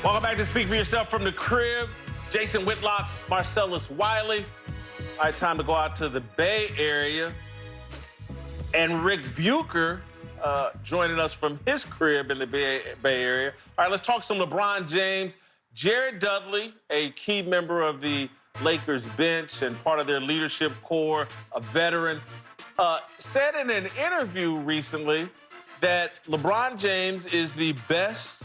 Welcome back to Speak for Yourself from the Crib. Jason Whitlock, Marcellus Wiley. All right, time to go out to the Bay Area. And Rick Bucher joining us from his crib in the Bay Area. All right, let's talk some LeBron James. Jared Dudley, a key member of the Lakers bench and part of their leadership core, a veteran, said in an interview recently that LeBron James is the best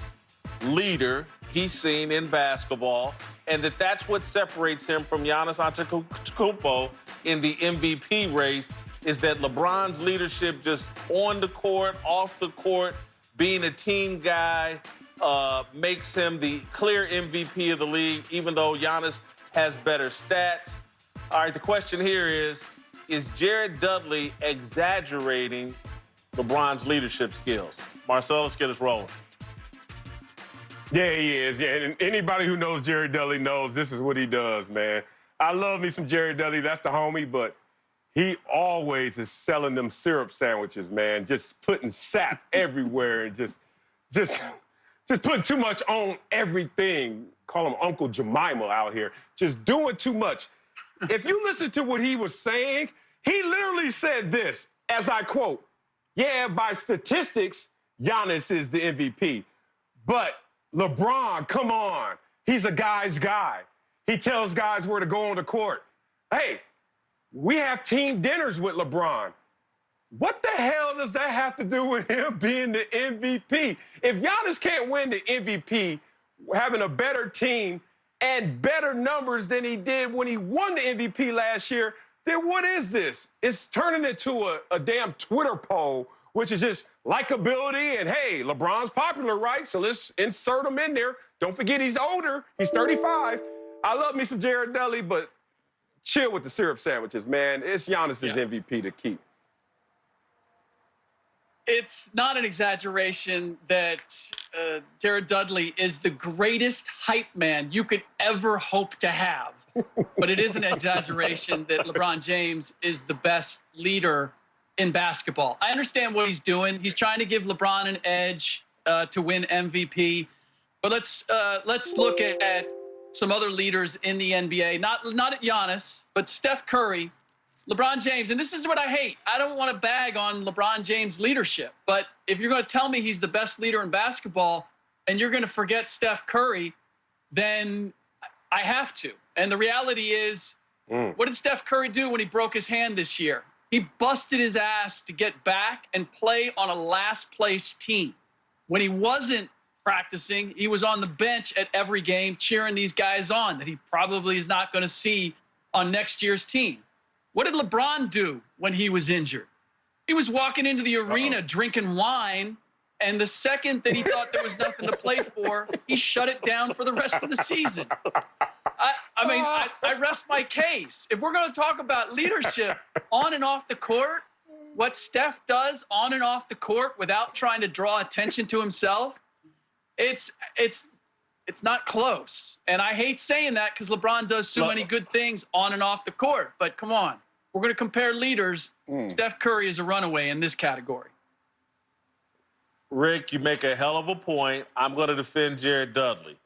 leader he's seen in basketball, and that's what separates him from Giannis Antetokounmpo in the MVP race, is that LeBron's leadership just on the court, off the court, being a team guy, makes him the clear MVP of the league, even though Giannis has better stats. All right, the question here is Jared Dudley exaggerating LeBron's leadership skills? Marcel, let's get us rolling. Yeah, he is. Yeah, and anybody who knows Jared Dudley knows this is what he does, man. I love me some Jared Dudley. That's the homie, but he always is selling them syrup sandwiches, man. Just putting sap everywhere and just putting too much on everything. Call him Uncle Jemima out here. Just doing too much. If you listen to what he was saying, he literally said this, as I quote, "Yeah, by statistics, Giannis is the MVP, but LeBron, come on. He's a guy's guy. He tells guys where to go on the court. Hey, we have team dinners with LeBron. What the hell does that have to do with him being the MVP? If Giannis can't win the MVP, having a better team and better numbers than he did when he won the MVP last year, then what is this? It's turning into a damn Twitter poll, which is just likability and, hey, LeBron's popular, right? So let's insert him in there. Don't forget he's older. He's 35. I love me some Jared Dudley, but chill with the syrup sandwiches, man. It's Giannis's MVP to keep. It's not an exaggeration that Jared Dudley is the greatest hype man you could ever hope to have. But it is an exaggeration that LeBron James is the best leader in basketball. I understand what he's doing. He's trying to give LeBron an edge to win MVP. But let's look at some other leaders in the NBA. Not at Giannis, but Steph Curry, LeBron James. And this is what I hate. I don't want to bag on LeBron James' leadership. But if you're going to tell me he's the best leader in basketball and you're going to forget Steph Curry, then I have to. And the reality is, what did Steph Curry do when he broke his hand this year? He busted his ass to get back and play on a last-place team. When he wasn't practicing, he was on the bench at every game cheering these guys on that he probably is not going to see on next year's team. What did LeBron do when he was injured? He was walking into the arena drinking wine, and the second that he thought there was nothing to play for, he shut it down for the rest of the season. I mean, I rest my case. If we're going to talk about leadership on and off the court, what Steph does on and off the court without trying to draw attention to himself, it's not close. And I hate saying that because LeBron does so many good things on and off the court. But come on, we're going to compare leaders. Steph Curry is a runaway in this category. Rick, you make a hell of a point. I'm going to defend Jared Dudley.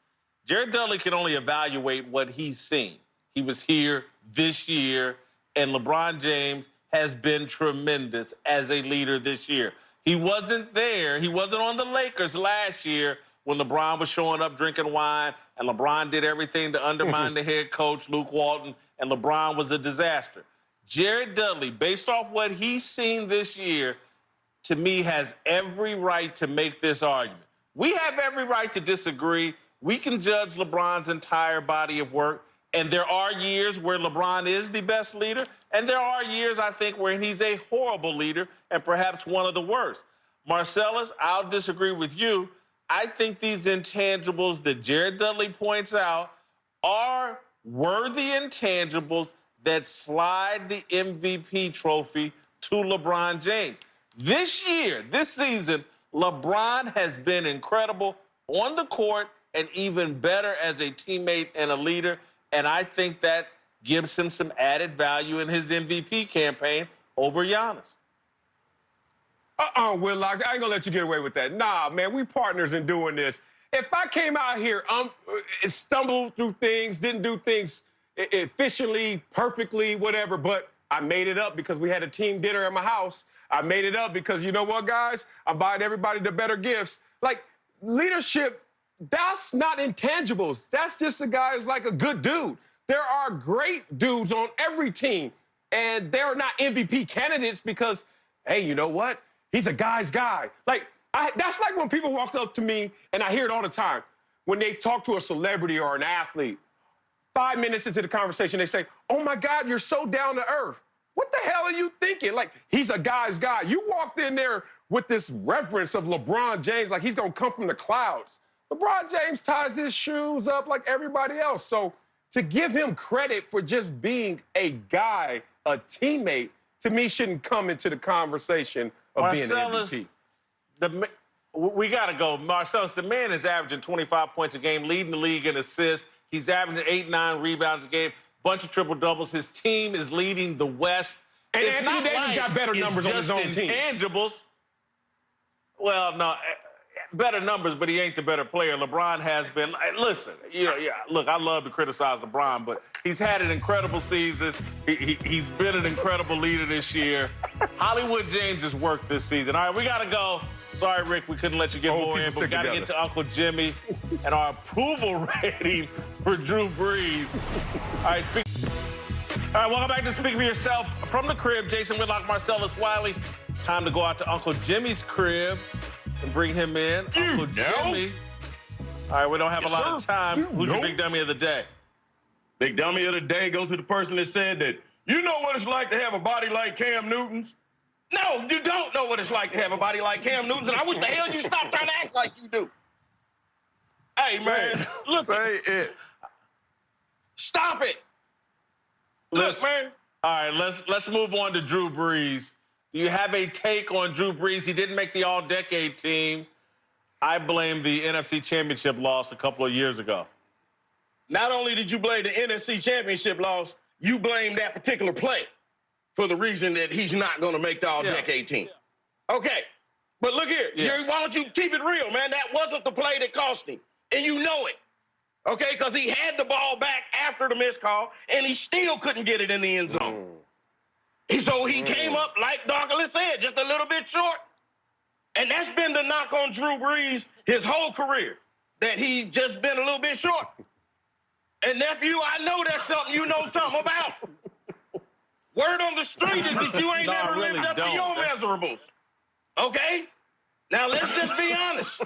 Jared Dudley can only evaluate what he's seen. He was here this year, and LeBron James has been tremendous as a leader this year. He wasn't there. He wasn't on the Lakers last year when LeBron was showing up drinking wine, and LeBron did everything to undermine the head coach, Luke Walton, and LeBron was a disaster. Jared Dudley, based off what he's seen this year, to me, has every right to make this argument. We have every right to disagree. We can judge LeBron's entire body of work, and there are years where LeBron is the best leader, and there are years, I think, where he's a horrible leader and perhaps one of the worst. Marcellus, I'll disagree with you. I think these intangibles that Jared Dudley points out are worthy intangibles that slide the MVP trophy to LeBron James. This year, this season, LeBron has been incredible on the court and even better as a teammate and a leader, and I think that gives him some added value in his MVP campaign over Giannis. Whitlock, I ain't gonna let you get away with that. Nah, man, we partners in doing this. if I came out here, stumbled through things, didn't do things efficiently, perfectly, whatever, but I made it up because we had a team dinner at my house. I made it up because, you know what, guys? I'm buying everybody the better gifts. Like, leadership, that's not intangibles. That's just a guy who's like a good dude. There are great dudes on every team, and they're not MVP candidates because, hey, you know what? He's a guy's guy. Like, that's like when people walk up to me, and I hear it all the time, when they talk to a celebrity or an athlete, 5 minutes into the conversation, they say, oh, my God, you're so down to earth. What the hell are you thinking? Like, he's a guy's guy. You walked in there with this reference of LeBron James, like he's going to come from the clouds. LeBron James ties his shoes up like everybody else. So to give him credit for just being a guy, a teammate, to me shouldn't come into the conversation of Marcellus, being an MVP. We got to go. Marcellus, the man is averaging 25 points a game, leading the league in assists. He's averaging 8-9 rebounds a game, bunch of triple-doubles. His team is leading the West. And it's Anthony not Davis like got better numbers on his own team. Intangibles. Well, no, better numbers, but he ain't the better player. LeBron has been. Listen, look, I love to criticize LeBron, but he's had an incredible season. He's been an incredible leader this year. Hollywood James has worked this season. All right, we got to go. Sorry, Rick, we couldn't let you get more in, but we got to get to Uncle Jimmy and our approval rating for Drew Brees. All right, welcome back to Speak for Yourself from the crib. Jason Whitlock, Marcellus Wiley. Time to go out to Uncle Jimmy's crib and bring him in. Uncle Jimmy. All right, we don't have a lot of time. Who's your big dummy of the day? Big dummy of the day goes to the person that said that, you know what it's like to have a body like Cam Newton's? No, you don't know what it's like to have a body like Cam Newton's, and I wish the hell you stop trying to act like you do. Hey, man, look. Say it. Stop it. Look, man. All right, let's move on to Drew Brees. Do you have a take on Drew Brees? He didn't make the all-decade team. I blame the NFC Championship loss a couple of years ago. Not only did you blame the NFC Championship loss, you blame that particular play for the reason that he's not going to make the all-decade team. Okay, but look here. Why don't you keep it real, man? That wasn't the play that cost him, and you know it. Okay, because he had the ball back after the missed call, and he still couldn't get it in the end zone. So he came up, like Douglas said, just a little bit short. And that's been the knock on Drew Brees his whole career, that he just been a little bit short. And, nephew, I know that's something you know something about. Word on the street is that you ain't never lived up to your measurables. Okay? Now, let's just be honest.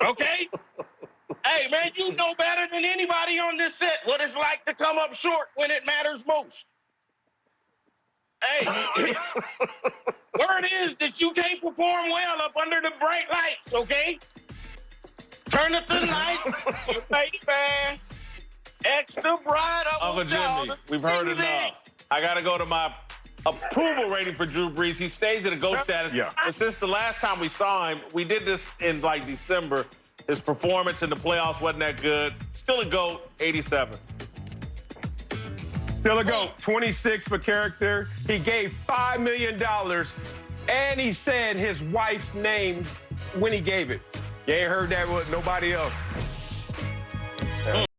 Okay? Hey, man, you know better than anybody on this set what it's like to come up short when it matters most. Hey, word is that you can't perform well up under the bright lights, okay? Turn up the lights, baby. Extra bright up. Uncle Jimmy, we've heard enough. I got to go to my approval rating for Drew Brees. He stays at a GOAT status. Yeah. But since the last time we saw him, we did this in, like, December. His performance in the playoffs wasn't that good. Still a GOAT, 87. Still a GOAT, 26 for character. He gave $5 million, and he said his wife's name when he gave it. You ain't heard that with nobody else.